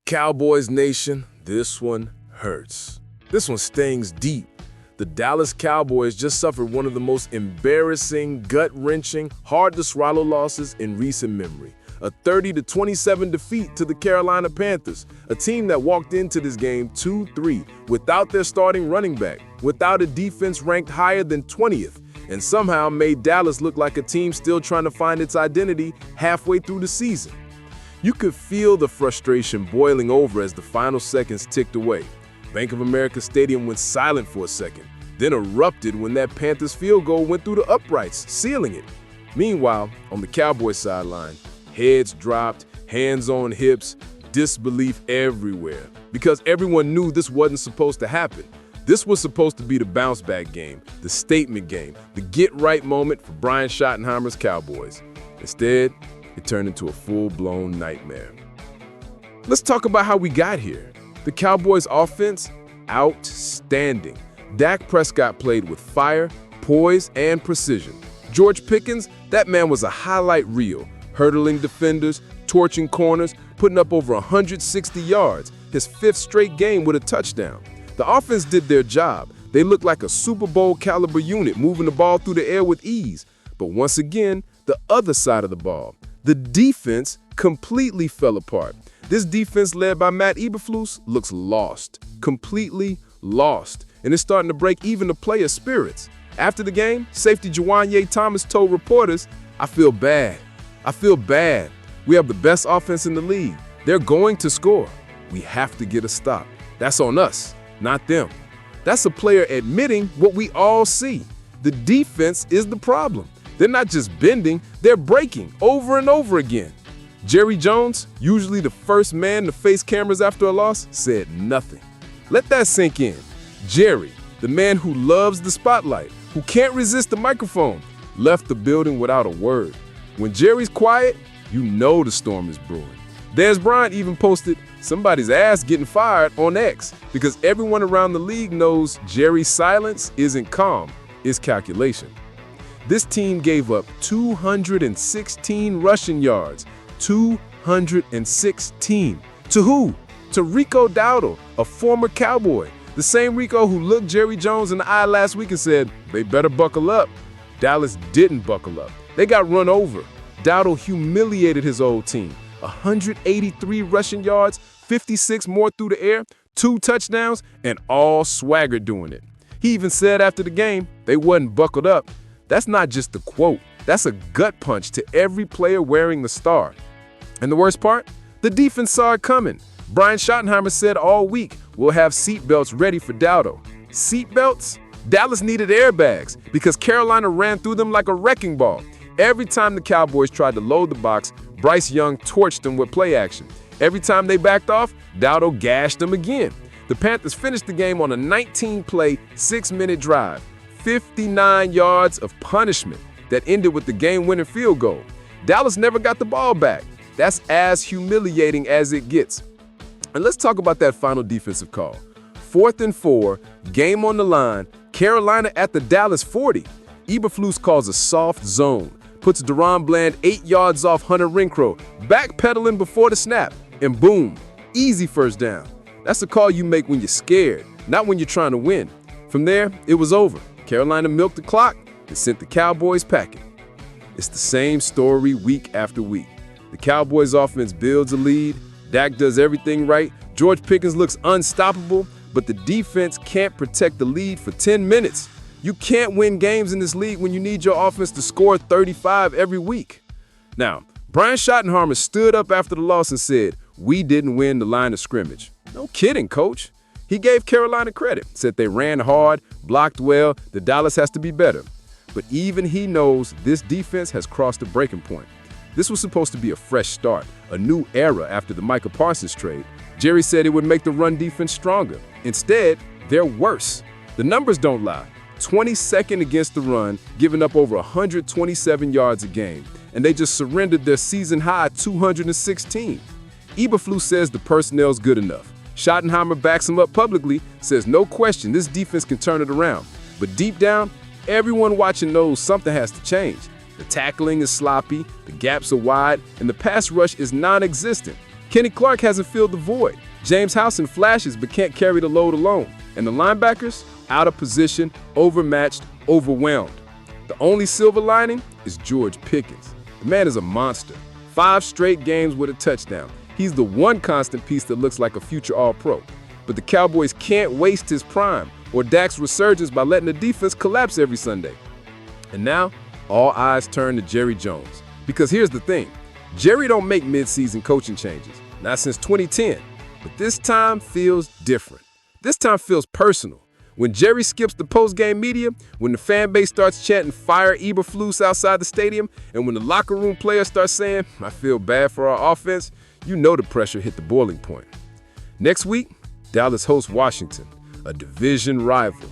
Cowboys Nation, this one hurts. This one stings deep. The Dallas Cowboys just suffered one of the most embarrassing, gut-wrenching, hard-to-swallow losses in recent memory. A 30-27 defeat to the Carolina Panthers, a team that walked into this game 2-3 without their starting running back, without a defense ranked higher than 20th, and somehow made Dallas look like a team still trying to find its identity halfway through the season. You could feel the frustration boiling over as the final seconds ticked away. Bank of America Stadium went silent for a second, then erupted when that Panthers field goal went through the uprights, sealing it. Meanwhile, on the Cowboys sideline, heads dropped, hands on hips, disbelief everywhere, because everyone knew this wasn't supposed to happen. This was supposed to be the bounce-back game, the statement game, the get-right moment for Brian Schottenheimer's Cowboys. Instead, it turned into a full-blown nightmare. Let's talk about how we got here. The Cowboys' offense, outstanding. Dak Prescott played with fire, poise, and precision. George Pickens, that man was a highlight reel, hurdling defenders, torching corners, putting up over 160 yards, his fifth straight game with a touchdown. The offense did their job. They looked like a Super Bowl caliber unit moving the ball through the air with ease. But once again, the other side of the ball, the defense completely fell apart. This defense led by Matt Eberflus looks lost, completely lost, and it's starting to break even the players' spirits. After the game, safety Juwanye Thomas told reporters, I feel bad. We have the best offense in the league. They're going to score. We have to get a stop. That's on us, not them. That's a player admitting what we all see. The defense is the problem. They're not just bending, they're breaking over and over again. Jerry Jones, usually the first man to face cameras after a loss, said nothing. Let that sink in. Jerry, the man who loves the spotlight, who can't resist the microphone, left the building without a word. When Jerry's quiet, you know the storm is brewing. Dez Bryant even posted, somebody's ass getting fired on X, because everyone around the league knows Jerry's silence isn't calm, it's calculation. This team gave up 216 rushing yards. 216. To who? To Rico Dowdle, a former Cowboy. The same Rico who looked Jerry Jones in the eye last week and said, they better buckle up. Dallas didn't buckle up. They got run over. Dowdle humiliated his old team. 183 rushing yards, 56 more through the air, 2 touchdowns, and all swagger doing it. He even said after the game, they wasn't buckled up. That's not just a quote. That's a gut punch to every player wearing the star. And the worst part? The defense saw it coming. Brian Schottenheimer said all week, we'll have seatbelts ready for Dowdle. Seatbelts? Dallas needed airbags because Carolina ran through them like a wrecking ball. Every time the Cowboys tried to load the box, Bryce Young torched them with play action. Every time they backed off, Dowdle gashed them again. The Panthers finished the game on a 19-play, 6-minute drive. 59 yards of punishment that ended with the game-winning field goal. Dallas never got the ball back. That's as humiliating as it gets. And let's talk about that final defensive call. 4th and 4, game on the line, Carolina at the Dallas 40. Eberflus calls a soft zone, puts Deron Bland 8 yards off Hunter Renfrow, backpedaling before the snap, and boom, easy first down. That's a call you make when you're scared, not when you're trying to win. From there, it was over. Carolina milked the clock and sent the Cowboys packing. It's the same story week after week. The Cowboys offense builds a lead, Dak does everything right, George Pickens looks unstoppable, but the defense can't protect the lead for 10 minutes. You can't win games in this league when you need your offense to score 35 every week. Now, Brian Schottenheimer stood up after the loss and said, we didn't win the line of scrimmage. No kidding, coach. He gave Carolina credit, said they ran hard, blocked well, the Dallas has to be better. But even he knows this defense has crossed the breaking point. This was supposed to be a fresh start, a new era after the Micah Parsons trade. Jerry said it would make the run defense stronger. Instead, they're worse. The numbers don't lie. 22nd against the run, giving up over 127 yards a game, and they just surrendered their season-high 216. Eberflus says the personnel's good enough. Schottenheimer backs him up publicly, says no question this defense can turn it around. But deep down, everyone watching knows something has to change. The tackling is sloppy, the gaps are wide, and the pass rush is non-existent. Kenny Clark hasn't filled the void. James Houston flashes but can't carry the load alone. And the linebackers? Out of position, overmatched, overwhelmed. The only silver lining is George Pickens. The man is a monster. 5 straight games with a touchdown. He's the one constant piece that looks like a future All-Pro. But the Cowboys can't waste his prime or Dak's resurgence by letting the defense collapse every Sunday. And now, all eyes turn to Jerry Jones. Because here's the thing. Jerry don't make mid-season coaching changes. Not since 2010. But this time feels different. This time feels personal. When Jerry skips the post-game media, when the fan base starts chanting "Fire Eberflus" outside the stadium, and when the locker room players start saying, "I feel bad for our offense," you know the pressure hit the boiling point. Next week, Dallas hosts Washington, a division rival.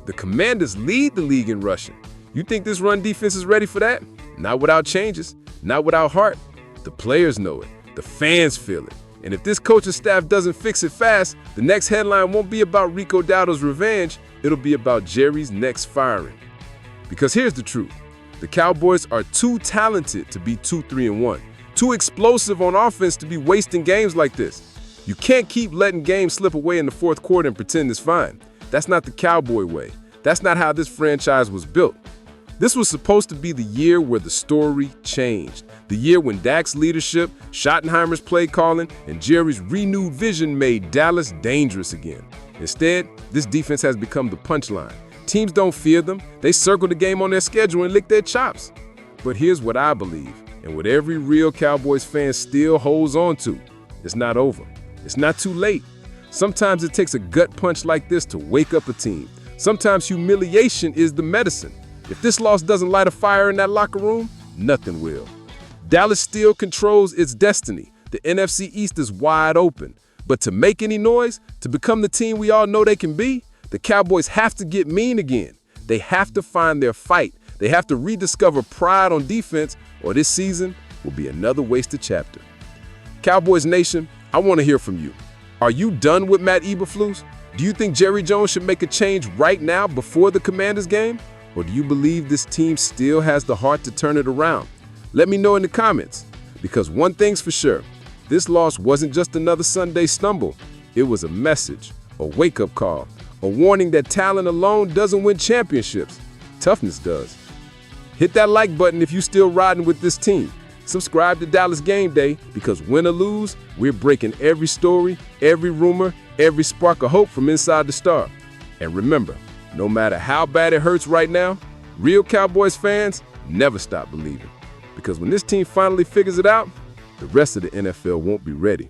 The Commanders lead the league in rushing. You think this run defense is ready for that? Not without changes, not without heart. The players know it. The fans feel it. And if this coaching staff doesn't fix it fast, the next headline won't be about Rico Dowdle's revenge, it'll be about Jerry's next firing. Because here's the truth. The Cowboys are too talented to be 2-3-1, too explosive on offense to be wasting games like this. You can't keep letting games slip away in the fourth quarter and pretend it's fine. That's not the Cowboy way. That's not how this franchise was built. This was supposed to be the year where the story changed. The year when Dak's leadership, Schottenheimer's play calling, and Jerry's renewed vision made Dallas dangerous again. Instead, this defense has become the punchline. Teams don't fear them. They circle the game on their schedule and lick their chops. But here's what I believe, and what every real Cowboys fan still holds on to. It's not over. It's not too late. Sometimes it takes a gut punch like this to wake up a team. Sometimes humiliation is the medicine. If this loss doesn't light a fire in that locker room, nothing will. Dallas still controls its destiny. The NFC East is wide open. But to make any noise, to become the team we all know they can be, the Cowboys have to get mean again. They have to find their fight. They have to rediscover pride on defense, or this season will be another wasted chapter. Cowboys Nation, I want to hear from you. Are you done with Matt Eberflus? Do you think Jerry Jones should make a change right now before the Commanders game? Or do you believe this team still has the heart to turn it around? Let me know in the comments. Because one thing's for sure, this loss wasn't just another Sunday stumble. It was a message, a wake-up call, a warning that talent alone doesn't win championships. Toughness does. Hit that like button if you're still riding with this team. Subscribe to Dallas Game Day, because win or lose, we're breaking every story, every rumor, every spark of hope from inside the Star. And remember, no matter how bad it hurts right now, real Cowboys fans never stop believing. Because when this team finally figures it out, the rest of the NFL won't be ready.